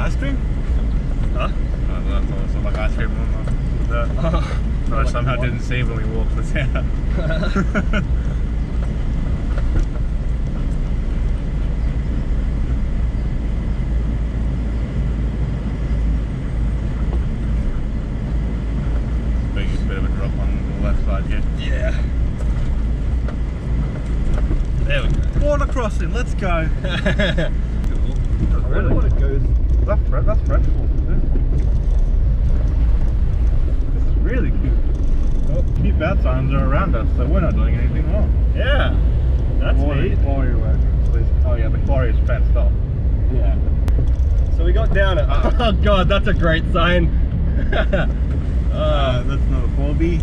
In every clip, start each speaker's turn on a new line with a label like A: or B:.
A: ice cream?
B: Huh?
A: I thought it was like ice cream on the I somehow didn't see when we walked this out. Big bit of a drop on the left side here.
B: Yeah. There we go.
A: Water crossing, let's go.
B: Cool.
A: I wonder what it goes. That's fresh water. This is really cute. Well, cute bad signs are around us, so we're not doing anything wrong.
B: Yeah. That's neat.
A: Quarry work. Oh yeah, the quarry is fenced off.
B: Yeah. So we got down at. Oh god, that's a great sign.
A: That's not a 4B.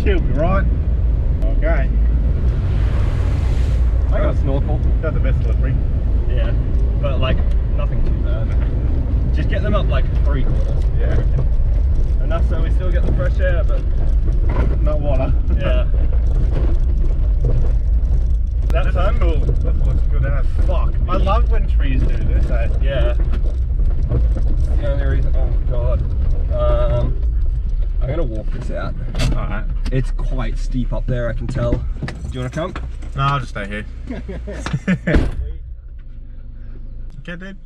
A: She'll be right. Okay.
B: I got a snorkel.
A: That's the best of the three.
B: Yeah, but like nothing too bad. Just get them up like 3/4.
A: Yeah.
B: Enough so we still get the fresh air, but
A: not water.
B: yeah. That's
A: cool. That looks good as fuck. I love when trees do this.
B: Yeah. The only reason. Oh god. I'm gonna walk this out.
A: Alright.
B: It's quite steep up there, I can tell. Do you want to come?
A: No, I'll just stay here. Okay, dude.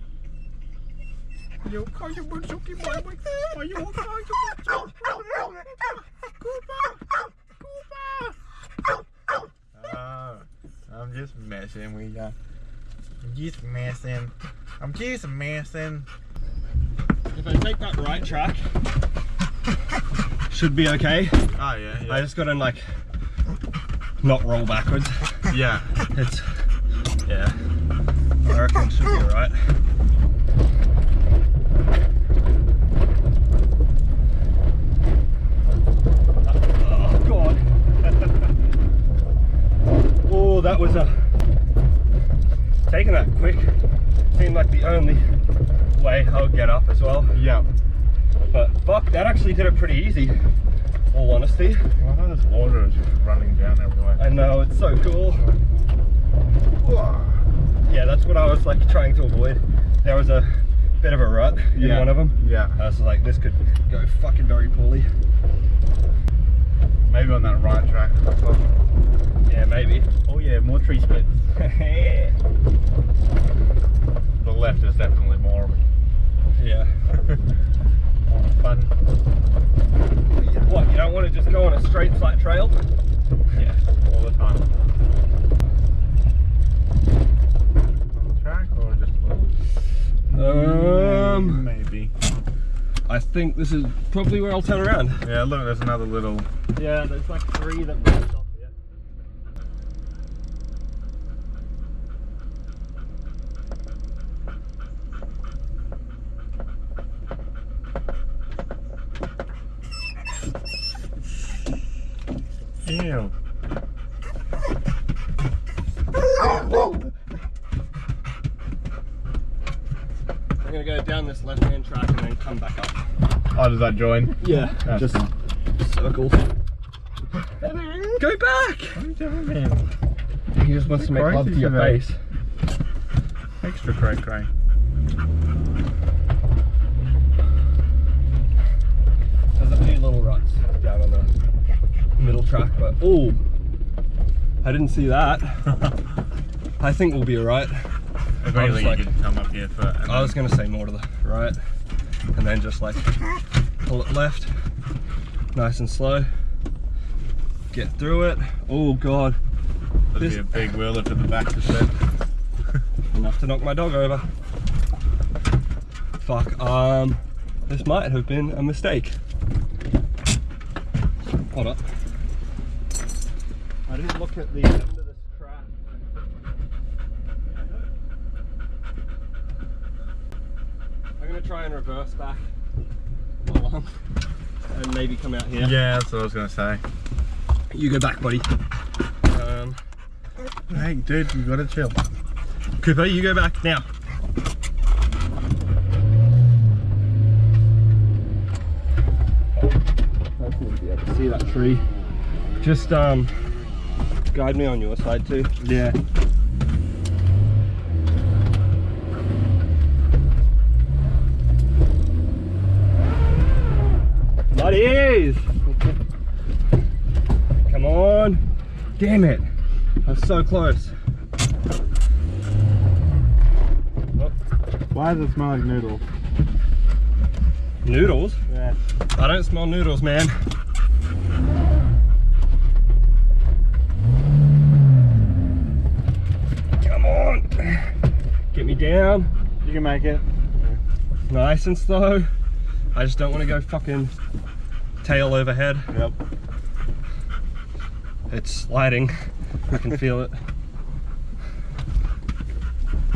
A: I'm just messing with ya. I'm just messing.
B: If I take that right track, should be okay.
A: Oh yeah, yeah.
B: I just gotta like not roll backwards.
A: Yeah.
B: It's yeah. I reckon it should be alright. Oh god. Oh, that was taking that quick seemed like the only way I would get up as well.
A: Yeah.
B: But fuck, that actually did it pretty easy. All honesty.
A: Well, I know this water is just running down everywhere.
B: I know, it's so cool. Yeah, that's what I was like trying to avoid. There was a bit of a rut in one of them.
A: Yeah.
B: I was like, this could go fucking very poorly.
A: Maybe on that right track.
B: Yeah, maybe.
A: Oh yeah, more tree splits. The left is definitely more.
B: Yeah.
A: More fun.
B: What, you don't want to just go on a straight flat trail?
A: Yeah, all the time. On the track or just a little? Maybe.
B: I think this is probably where I'll turn around.
A: Yeah, look, there's another little.
B: Yeah, there's like 3 that branched off here.
A: Ew.
B: I'm gonna go down this left-hand track and then come back up.
A: Oh, does that join?
B: Yeah,
A: That's
B: just
A: fine.
B: circle. Go back!
A: What are you doing, man?
B: He just wants to make love to your
A: today.
B: face.
A: Extra cray.
B: There's a few little ruts down on the middle track, but oh, I didn't see that. I think we'll be alright.
A: Really, you can come up here for.
B: I was going to say more to the right, and then just like pull it left, nice and slow. Get through it. Oh god.
A: There'll be a big wheeler to the back to set.
B: Enough to knock my dog over. Fuck. This might have been a mistake. Hold up. I didn't look at the end of this track. I'm gonna try and reverse back along and maybe come out here.
A: Yeah, that's what I was gonna say.
B: You go back, buddy.
A: Hey, dude, you gotta chill.
B: Cooper, you go back now. I just need to be able to see that tree. Just guide me on your side too.
A: Yeah.
B: Damn it. I was so close. Oh.
A: Why does it smell like noodles?
B: Noodles?
A: Yeah.
B: I don't smell noodles, man. Come on. Get me down.
A: You can make it.
B: Nice and slow. I just don't want to go fucking tail overhead.
A: Yep.
B: It's sliding. I can feel it.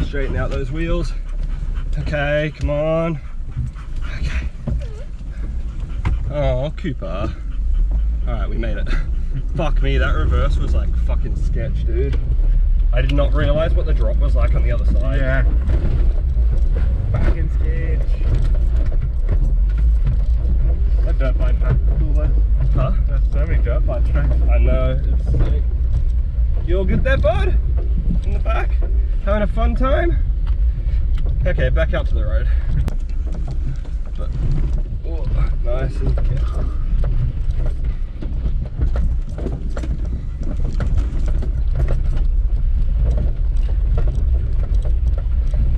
B: Straighten out those wheels. Okay, come on. Okay. Oh, Cooper. Alright, we made it. Fuck me, that reverse was like fucking sketch, dude. I did not realize what the drop was like on the other side.
A: Yeah. Fucking sketch. That dirt bike track is cool though.
B: Huh?
A: There's so many dirt bike tracks.
B: I know, it's sick. You all good there, bud? In the back? Having a fun time? Okay, back out to the road. But, oh, nice and careful.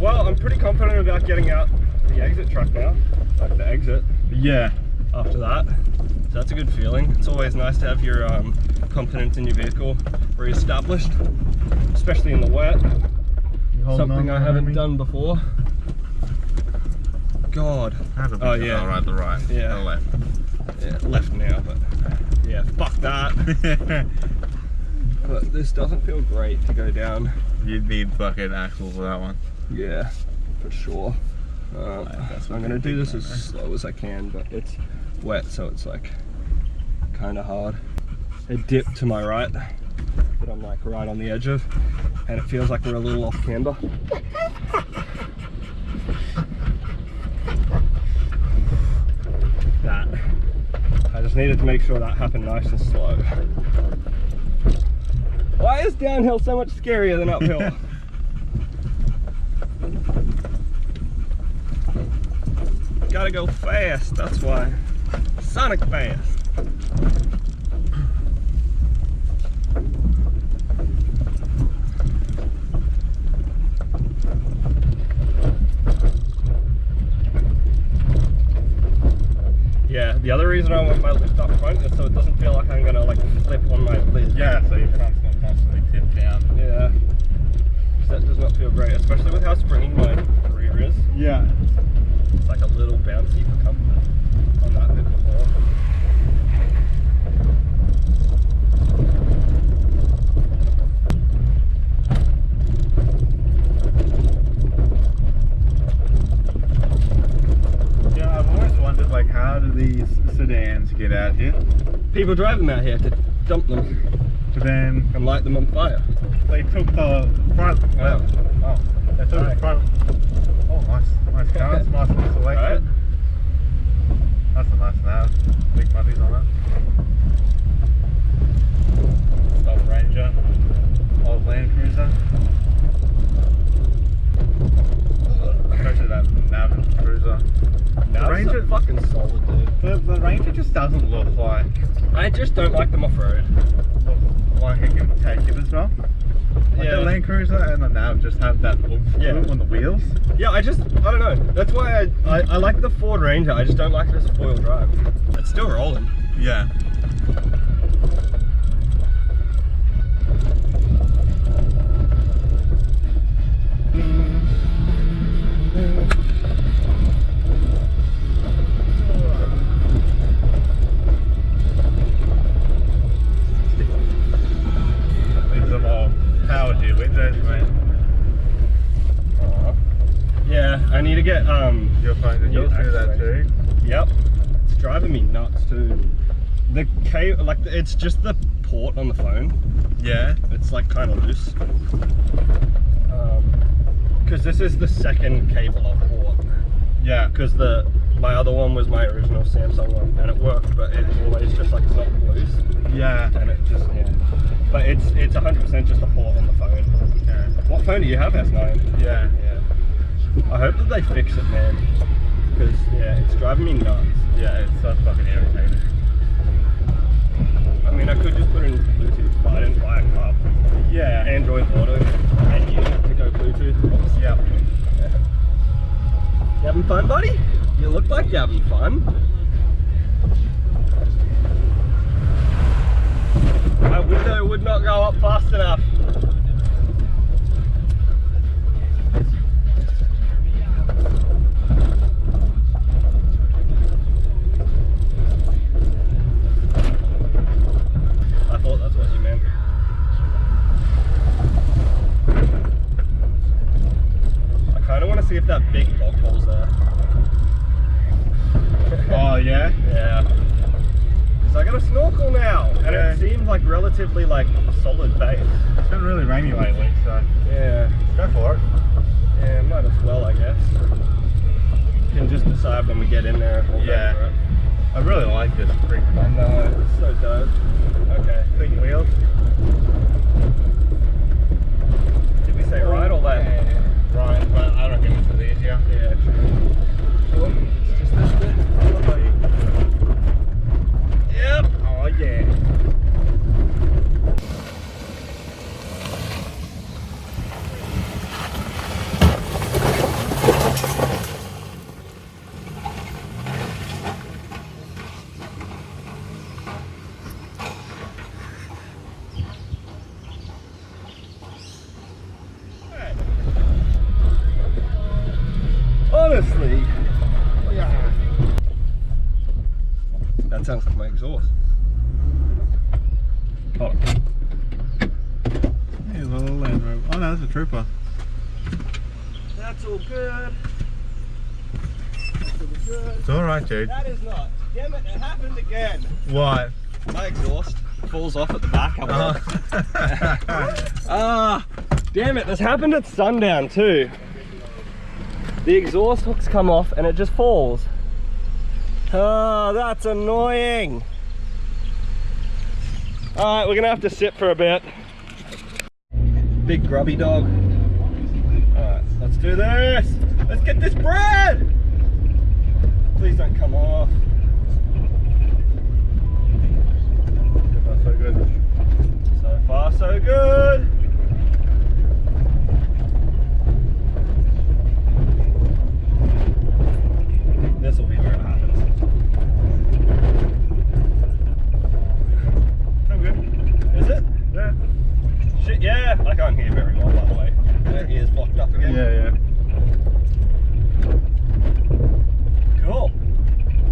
B: Well, I'm pretty confident about getting out the exit truck now. Like the exit.
A: Yeah.
B: After that. So that's a good feeling. It's always nice to have your confidence in your vehicle re-established, especially in the wet. Something I haven't done before. God. Oh yeah.
A: All right, the right.
B: Yeah.
A: The left.
B: Yeah, left now, but yeah, fuck that. But this doesn't feel great to go down.
A: You'd need fucking axles for that one.
B: Yeah, for sure. I'm gonna do this as slow as I can, but it's wet, so it's like kind of hard. A dip to my right that I'm like right on the edge of, and it feels like we're a little off camber. That. I just needed to make sure that happened nice and slow. Why is downhill so much scarier than uphill? Gotta go fast, that's why. Sonic fast. Yeah, the other reason I want my lift up front is so it doesn't feel like I'm gonna like flip on my lid.
A: Yeah, so your front's not constantly tipped down.
B: Yeah. That does not feel great, especially with how springy my rear is.
A: Yeah.
B: It's like a little bouncy for comfort on that bit before.
A: Yeah, I've always wondered, like, how do these sedans get out here?
B: People drive them out here to dump them
A: But then
B: and light them on fire.
A: they took the front.
B: Wow.
A: Oh, they took the front. Oh, nice cars, nice selection.
B: Right.
A: That's a nice nav. Big muddies on it. Old Ranger, old Land Cruiser. Especially that nav Cruiser.
B: Now
A: The Ranger,
B: fucking solid, dude.
A: the Ranger just doesn't look like
B: I just don't like them off-road.
A: it can take it as well. Like
B: Yeah.
A: the Land Cruiser and the nav just have that oomph to
B: Yeah.
A: it on the wheels.
B: Yeah, I don't know. That's why I like the Ford Ranger. I just don't like it as a four-wheel drive. It's still rolling.
A: Yeah. Need some more power to your windows, mate.
B: Yeah, I need to get
A: Your phone can
B: Yeah,
A: go through that
B: actually.
A: too.
B: Yep, it's driving me nuts too. The it's just the port on the phone.
A: Yeah.
B: It's like kind of loose. Because this is the second cable I've bought.
A: Yeah.
B: Because my other one was my original Samsung one, and it worked, but it's always just like not loose,
A: Yeah.
B: and it just But it's 100% just a port on the phone.
A: Yeah.
B: What phone do you have, S9?
A: Yeah.
B: I hope that they fix it, man. Because yeah, it's driving me nuts.
A: Yeah, it's so fucking irritating.
B: I mean, I could just put in Bluetooth. but I didn't buy a cup.
A: Yeah.
B: Android Auto and unit to go Bluetooth.
A: Yep.
B: You having fun, buddy? You look like you're having fun. My window would not go up fast enough. I thought that's what you meant. I kind of want to see if that big rock hole's there.
A: Oh yeah?
B: Yeah. So I got a snorkel now, and
A: Yeah.
B: it seems like relatively like a solid base.
A: It's been really rainy lately, so
B: Yeah.
A: go for it.
B: Yeah, might as well, I guess. You can just decide when we get in there if we'll
A: Yeah.
B: go for it.
A: I really like this freak.
B: I know, it's so dope. Okay.
A: Big wheels.
B: Did we say right or left?
A: Right, but I reckon this is easier.
B: Yeah, true. Oh, it's just this bit. Yep.
A: Oh yeah.
B: Honestly, that sounds like my exhaust. Hold on.
A: Here's a little Land Rover. Oh no, that's a Trooper.
B: That's all good. That's all good.
A: It's alright, dude.
B: That is not. Damn it, it happened again.
A: What?
B: My exhaust falls off at the back. Damn it, this happened at sundown too. The exhaust hooks come off and it just falls. Oh, that's annoying. Alright, we're gonna have to sit for a bit. Big grubby dog. Alright, let's do this. Let's get this bread. Please don't come off.
A: So good.
B: So far, so good. This will be where it happens.
A: So good.
B: Is it?
A: Yeah.
B: Shit, yeah. I can't hear very well, by the way. My ears blocked up again.
A: Yeah, yeah.
B: Cool.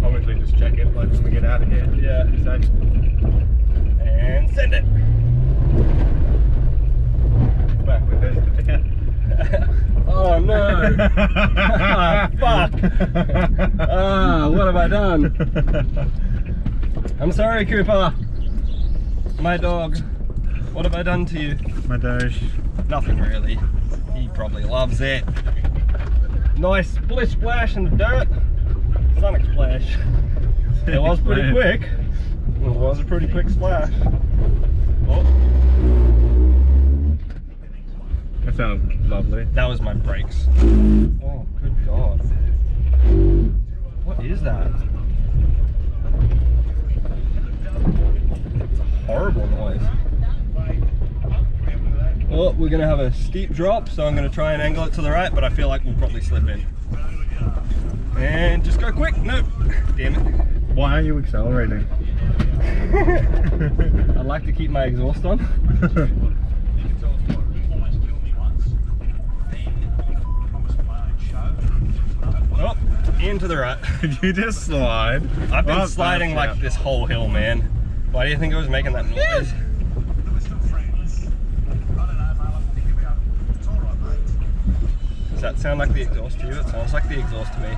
A: Obviously just check it like when we get out of here.
B: Yeah.
A: Be safe.
B: And send it.
A: Back with this.
B: Oh no. Ah, fuck. Ah, what have I done? I'm sorry, Cooper. My dog. What have I done to you?
A: My doge.
B: Nothing really. He probably loves it. Nice splish splash in the dirt. Sonic splash. It was pretty quick. It was a pretty quick splash. Oh,
A: That sounds lovely.
B: that was my brakes. Oh, good God. What is that? It's a horrible noise. Well, we're gonna have a steep drop, so I'm gonna try and angle it to the right, but I feel like we'll probably slip in. And just go quick. Nope. Damn it.
A: Why are you accelerating?
B: I like to keep my exhaust on. Oh, into the right.
A: Did you just slide?
B: I've been
A: Oh,
B: sliding
A: that's
B: like
A: out.
B: this whole hill, man. Why do you think I was making that noise? Does that sound like the exhaust to you? It sounds like the exhaust to me.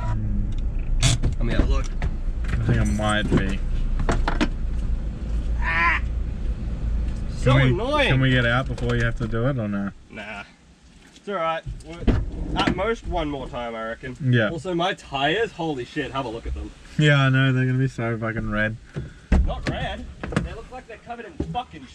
B: Let me have a look.
A: I think I might be.
B: So annoying.
A: Can we get out before you have to do it or no?
B: Nah. It's alright. At most one more time, I reckon.
A: Yeah.
B: Also, my tires, holy shit, have a look at them.
A: Yeah, I know, they're gonna be so fucking red.
B: Not red. They look like they're covered in fucking shit.